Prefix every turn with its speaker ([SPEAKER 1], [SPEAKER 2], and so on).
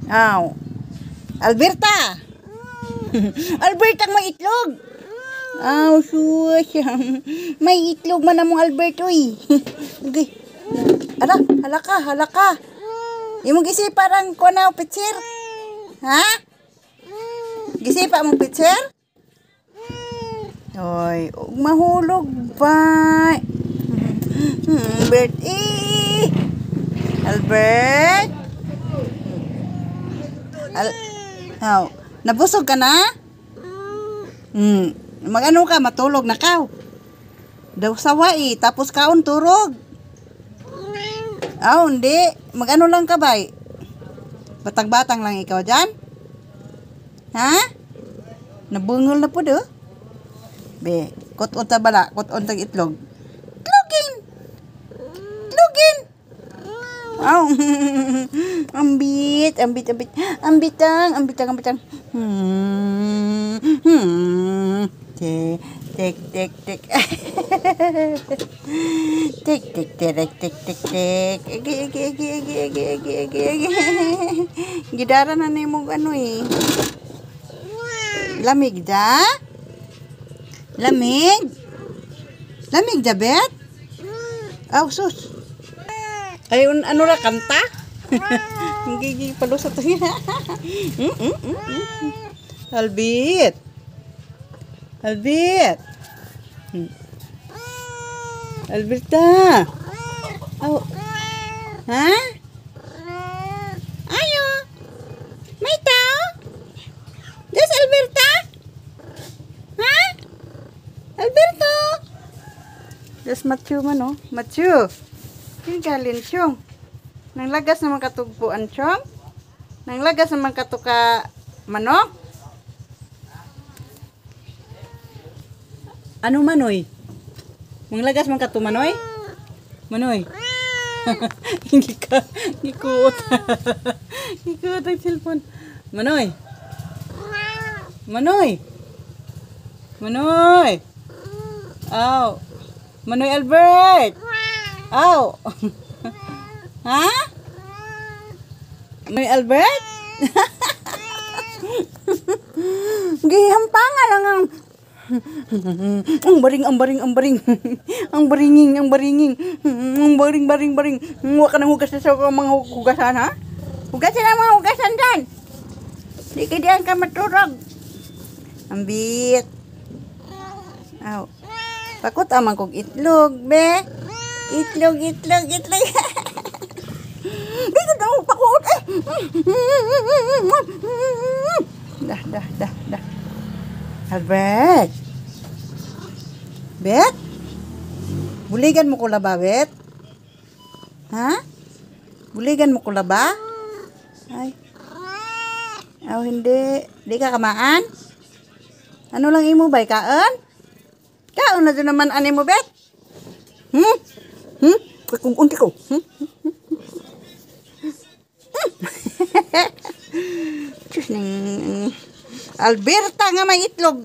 [SPEAKER 1] Aw. Alberta. Alberta may itlog. Aw, sus. May itlog man among Albert, uy. Okay. Ala, halaka. Imong gisi parang kunaw pitcher. Ha? Gisi pa mong pitcher? Oy, mahulog ba? Albert, Albert? Nabusog ka na? Magano ka, matulog na ka. Daw sawa tapos kaon turog. Hindi. Magano lang ka ba? Batang-batang lang ikaw dyan? Ha? Nabungol na po do? Be, kuton ta bala, kuton tag itlog. Itlogin! Ambit. Ambitang. Tek. Gidara na nimo ano Lamig da? Lamig da bet? Sus. Ay, ano ra kanta? Gigi palusot niya. Albit. Alberta. Ha? Ayo. May tao? Des Alberta? Ha? Alberto. Des Matthew man Matthew. Galin chong. Nang lagas naman katugpuan chong. Nang lagas naman katuka manok. Ano manoy? Mang lagas man katu manoy? Manoy. Ngikuot ang cellphone. Manoy. Manoy Albert. Ha? May Albert? Gihampangan lang ang baring. Ang baring. Huwag ka nang hugas sa mga hugasan, ha? Hugasin ang mga hugasan dyan. Di ka diyan ka maturog. Ambit. Pakot amang kong itlog, be. Itlog. Dito daw pakot. Dah. Albert. Bet? Buligan mo ko ba, Bet? Ha? Buligan mo ko ba? Ay. Hindi. Di ka kamaan? Ano lang imo ba? Kaan? Kaon na doon naman ani mo, Bet? Kung unti ko. Alberta nga may itlog.